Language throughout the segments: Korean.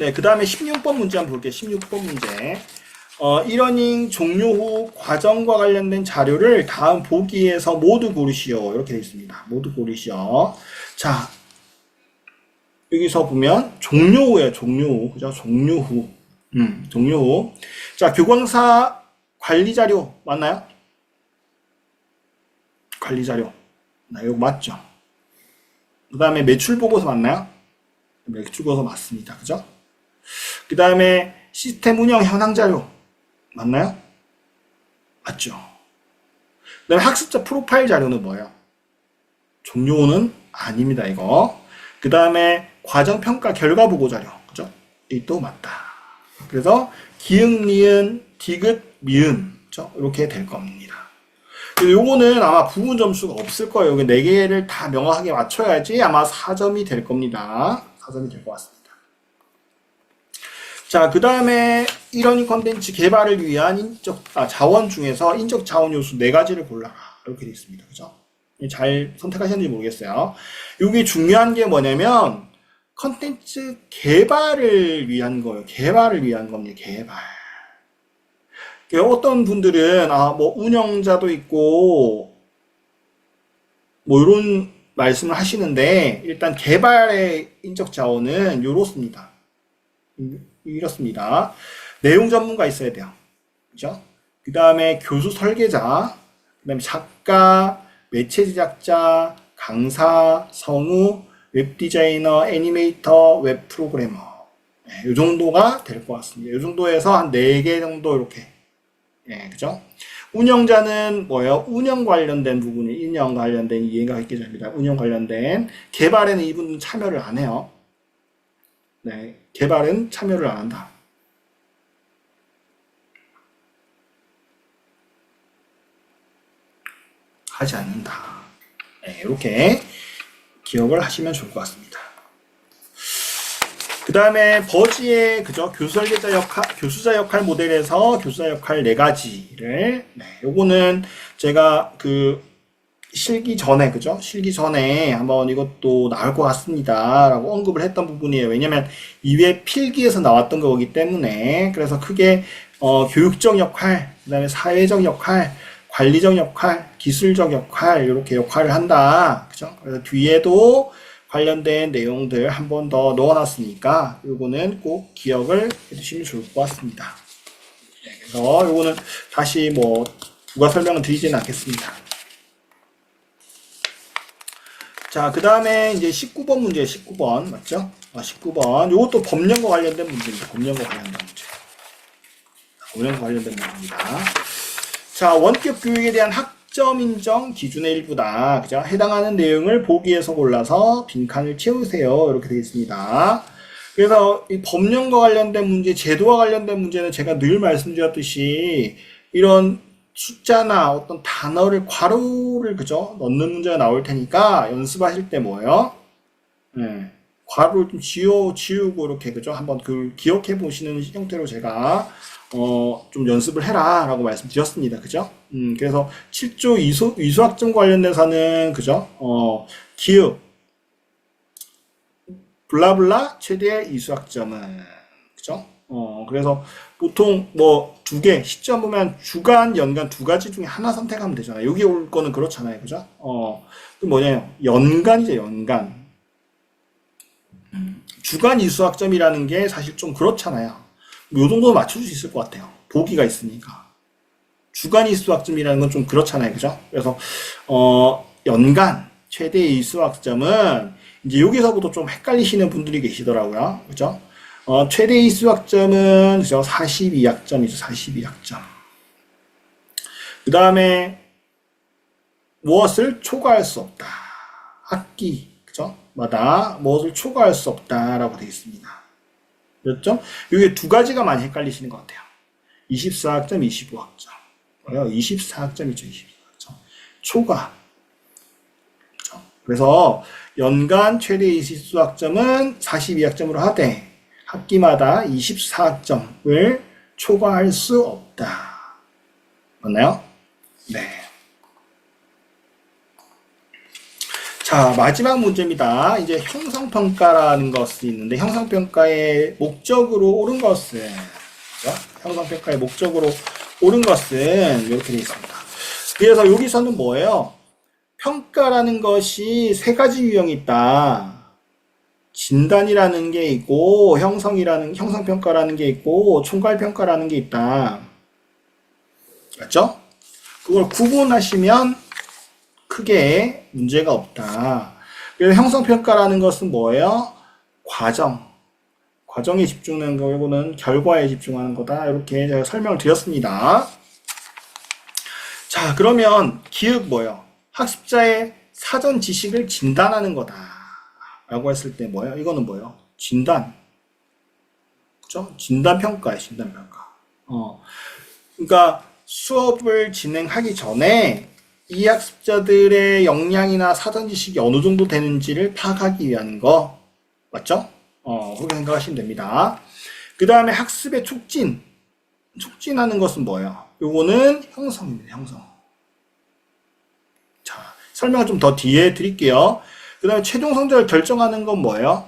네, 그 다음에 16번 문제 한번 볼게요. 16번 문제. 이러닝 종료 후 과정과 관련된 자료를 다음 보기에서 모두 고르시오. 이렇게 되어 있습니다. 모두 고르시오. 자, 여기서 보면 종료 후에 종료 후. 그죠? 종료 후. 종료 후. 자, 교과서 관리 자료 맞나요? 관리 자료. 이거 맞죠? 그 다음에 매출 보고서 맞나요? 매출 보고서 맞습니다. 그죠? 그 다음에 시스템 운영 현황 자료 맞나요? 맞죠? 그 다음에 학습자 프로파일 자료는 뭐예요? 종료는 아닙니다. 이거. 그 다음에 과정평가 결과 보고 자료. 그죠? 이도 맞다. 그래서 기흥, 니은, 디귿, 미음. 그죠? 이렇게 될 겁니다. 요거는 아마 부분 점수가 없을 거예요. 여기 4개를 다 명확하게 맞춰야지 아마 4점이 될 겁니다. 4점이 될 것 같습니다. 자, 그 다음에 이러닝 컨텐츠 개발을 위한 자원 중에서 인적 자원 요소 4가지를 골라라. 이렇게 되어 있습니다. 그죠? 잘 선택하셨는지 모르겠어요. 여기 중요한 게 뭐냐면 컨텐츠 개발을 위한 거예요. 개발을 위한 겁니다. 개발. 어떤 분들은 뭐 운영자도 있고 뭐 이런 말씀을 하시는데 일단 개발의 인적 자원은 이렇습니다. 내용 전문가 있어야 돼요. 그죠? 그 다음에 교수 설계자, 그 다음에 작가, 매체 제작자, 강사, 성우, 웹 디자이너, 애니메이터, 웹 프로그래머. 네, 이 정도가 될 것 같습니다. 이 정도에서 한 4개 정도 이렇게. 예, 그죠? 운영자는 뭐예요? 운영 관련된 부분이, 운영 관련된 이해가 획기적입니다. 운영 관련된. 개발에는 이분은 참여를 안 해요. 네, 개발은 참여를 안 한다. 하지 않는다. 네, 이렇게 기억을 하시면 좋을 것 같습니다. 그 다음에 버지의 그죠? 교수자 역할 모델에서 교수자 역할 4가지를 요거는 제가 실기 전에 그죠? 실기 전에 한번 이것도 나올 것 같습니다 라고 언급을 했던 부분이에요. 왜냐면 이외 필기에서 나왔던 거기 때문에. 그래서 크게 교육적 역할, 그 다음에 사회적 역할, 관리적 역할, 기술적 역할 이렇게 역할을 한다. 그죠? 그래서 뒤에도 관련된 내용들 한 번 더 넣어놨으니까 요거는 꼭 기억을 해두시면 좋을 것 같습니다. 그래서 요거는 다시 뭐 부가 설명을 드리지는 않겠습니다. 자, 그 다음에 이제 19번 문제, 19번 맞죠? 19번 요것도 법령과 관련된 문제입니다. 법령과 관련된 문제. 법령과 관련된 문제입니다. 자, 원격 교육에 대한 학점 인정 기준의 일부다. 그죠? 해당하는 내용을 보기에서 골라서 빈칸을 채우세요. 이렇게 되어 있습니다. 그래서 이 법령과 관련된 문제, 제도와 관련된 문제는 제가 늘 말씀드렸듯이 이런 숫자나 어떤 단어를 괄호를 그죠? 넣는 문제가 나올 테니까 연습하실 때 뭐예요? 괄호를 좀 지우고 이렇게 그죠? 한번 기억해 보시는 형태로 제가 좀 연습을 해라 라고 말씀드렸습니다. 그죠? 그래서 7조 이수학점 관련돼서는 그죠? 기읍 블라블라 최대 이수학점은 그죠? 그래서 보통 뭐 2개 시점 보면 주간, 연간 2가지 중에 하나 선택하면 되잖아요. 여기 올 거는 그렇잖아요. 그죠? 그 뭐냐면 연간이죠. 연간. 주간 이수학점이라는 게 사실 좀 그렇잖아요. 요 정도는 맞춰줄 수 있을 것 같아요. 보기가 있으니까. 주간 이수학점이라는 건 좀 그렇잖아요. 그죠? 그래서 연간 최대 이수학점은 이제 여기서부터 좀 헷갈리시는 분들이 계시더라고요. 그죠? 최대 이수학점은 그죠? 42학점이죠. 42학점. 그 다음에 무엇을 초과할 수 없다. 학기 그죠? 마다 무엇을 초과할 수 없다라고 되어 있습니다. 그렇죠? 이게 2가지가 많이 헷갈리시는 것 같아요. 24학점, 25학점. 24학점이죠. 24학점. 초과. 그렇죠? 그래서 연간 최대 이수학점은 42학점으로 하되 학기마다 24학점을 초과할 수 없다. 맞나요? 네. 자, 마지막 문제입니다. 이제 형성평가라는 것이 있는데, 형성평가의 목적으로 옳은 것은, 그죠? 형성평가의 목적으로 옳은 것은 이렇게 되어 있습니다. 그래서 여기서는 뭐예요? 평가라는 것이 세 가지 유형이 있다. 진단이라는 게 있고, 형성평가라는 게 있고, 총괄평가라는 게 있다. 맞죠? 그걸 구분하시면 크게 문제가 없다. 그래서 형성평가라는 것은 뭐예요? 과정에 집중하는 거고는 결과에 집중하는 거다. 이렇게 제가 설명을 드렸습니다. 자, 그러면 기획 뭐예요? 학습자의 사전 지식을 진단하는 거다. 라고 했을 때 뭐예요? 이거는 뭐예요? 진단. 그죠? 진단평가예요, 진단평가. 그러니까 수업을 진행하기 전에 이 학습자들의 역량이나 사전 지식이 어느 정도 되는지를 파악하기 위한 거. 맞죠? 그렇게 생각하시면 됩니다. 그 다음에 학습의 촉진하는 것은 뭐예요? 요거는 형성입니다, 형성. 자, 설명을 좀 더 뒤에 드릴게요. 그 다음에 최종 성적을 결정하는 건 뭐예요?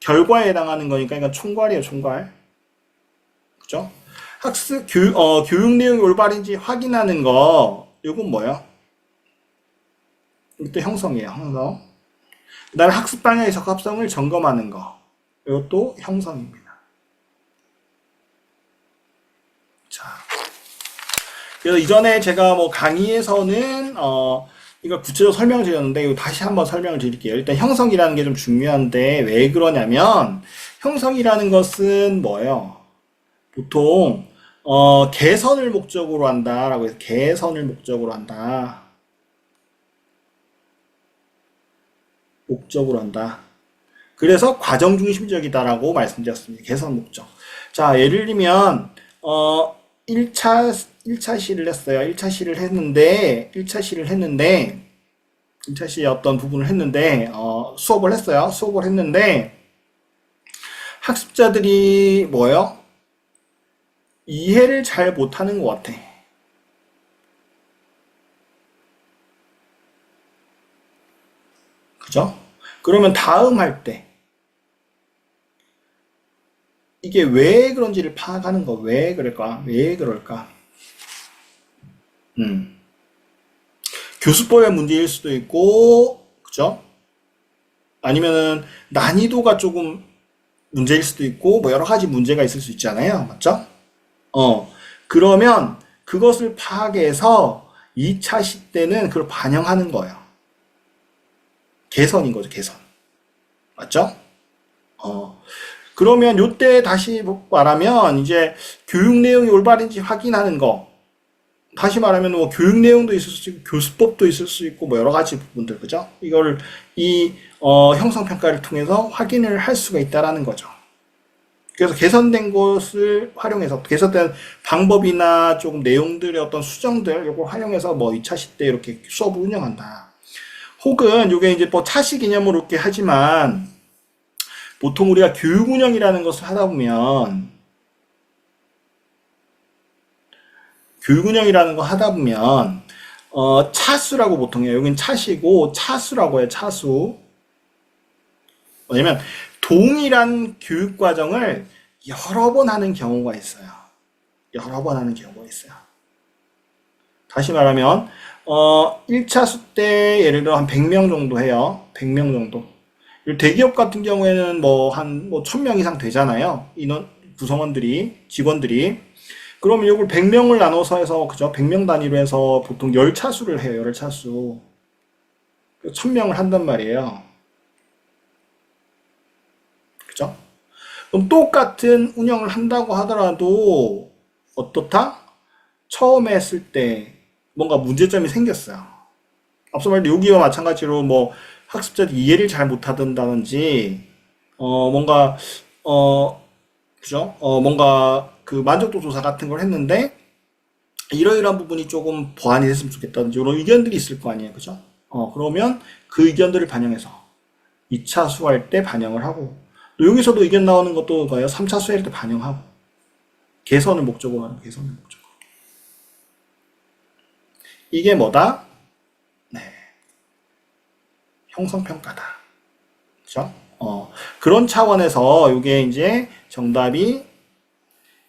결과에 해당하는 거니까, 그러니까 총괄이에요, 총괄. 그죠? 교육 내용이 올바른지 확인하는 거, 요건 뭐예요? 이것도 형성이에요, 형성. 그 다음에 학습 방향의 적합성을 점검하는 거. 이것도 형성입니다. 자. 그래서 이전에 제가 뭐 강의에서는, 이걸 구체적으로 설명을 드렸는데, 이거 다시 한번 설명을 드릴게요. 일단 형성이라는 게 좀 중요한데, 왜 그러냐면, 형성이라는 것은 뭐예요? 보통, 개선을 목적으로 한다라고 해서, 개선을 목적으로 한다. 목적으로 한다. 그래서 과정 중심적이다라고 말씀드렸습니다. 개선 목적. 자, 예를 들면 1차 시를 했어요. 1차 시를 했는데 1차 시의 어떤 부분을 했는데 수업을 했어요. 수업을 했는데 학습자들이 뭐예요? 이해를 잘 못하는 것 같아. 그죠? 그러면 다음 할 때 이게 왜 그런지를 파악하는 거. 왜 그럴까? 왜 그럴까? 교수법의 문제일 수도 있고, 그죠? 아니면은 난이도가 조금 문제일 수도 있고, 뭐 여러 가지 문제가 있을 수 있잖아요. 맞죠? 그러면 그것을 파악해서 2차 시 때는 그걸 반영하는 거예요. 개선인 거죠, 개선. 맞죠? 그러면 요때 다시 말하면 이제 교육 내용이 올바른지 확인하는 거. 다시 말하면 뭐 교육 내용도 있을 수 있고 교수법도 있을 수 있고 뭐 여러 가지 부분들 그죠? 이걸 이 형성 평가를 통해서 확인을 할 수가 있다라는 거죠. 그래서 개선된 것을 활용해서 개선된 방법이나 조금 내용들의 어떤 수정들 이걸 활용해서 뭐 2차 시 때 이렇게 수업을 운영한다. 혹은 이게 이제 뭐 차시 개념으로 이렇게 하지만 보통 우리가 교육 운영이라는 것을 하다 보면 차수라고 보통 해요. 여긴 차시고 차수라고 해요. 차수. 왜냐면 동일한 교육 과정을 여러 번 하는 경우가 있어요. 다시 말하면 1차수 때 예를 들어 한 100명 정도 해요. 100명 정도. 대기업 같은 경우에는 뭐 한 1000명 이상 되잖아요. 직원들이. 그러면 이걸 100명을 나눠서 해서, 그죠? 100명 단위로 해서 보통 10차수를 해요, 10차수. 1000명을 한단 말이에요. 그죠? 그럼 똑같은 운영을 한다고 하더라도, 어떻다? 처음에 했을 때 뭔가 문제점이 생겼어요. 앞서 말한 여기와 마찬가지로 뭐 학습자들이 이해를 잘 못하던다든지, 뭔가, 그죠? 뭔가 그 만족도 조사 같은 걸 했는데 이러이러한 부분이 조금 보완이 됐으면 좋겠다든지 이런 의견들이 있을 거 아니에요. 그죠? 그러면 그 의견들을 반영해서 2차 수할 때 반영을 하고 또 여기서도 의견 나오는 것도 뭐예요? 3차 수할 때 반영하고 개선을 목적으로 하는 개선을 목적으로. 이게 뭐다? 네. 형성평가다. 그죠? 그런 차원에서 이게 이제 정답이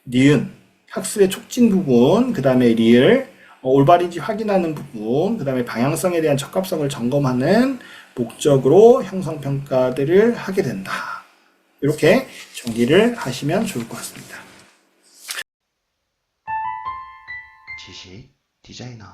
니은, 학습의 촉진 부분, 그 다음에 리을, 올바른지 확인하는 부분, 그 다음에 방향성에 대한 적합성을 점검하는 목적으로 형성평가들을 하게 된다. 이렇게 정리를 하시면 좋을 것 같습니다. 지식 디자이너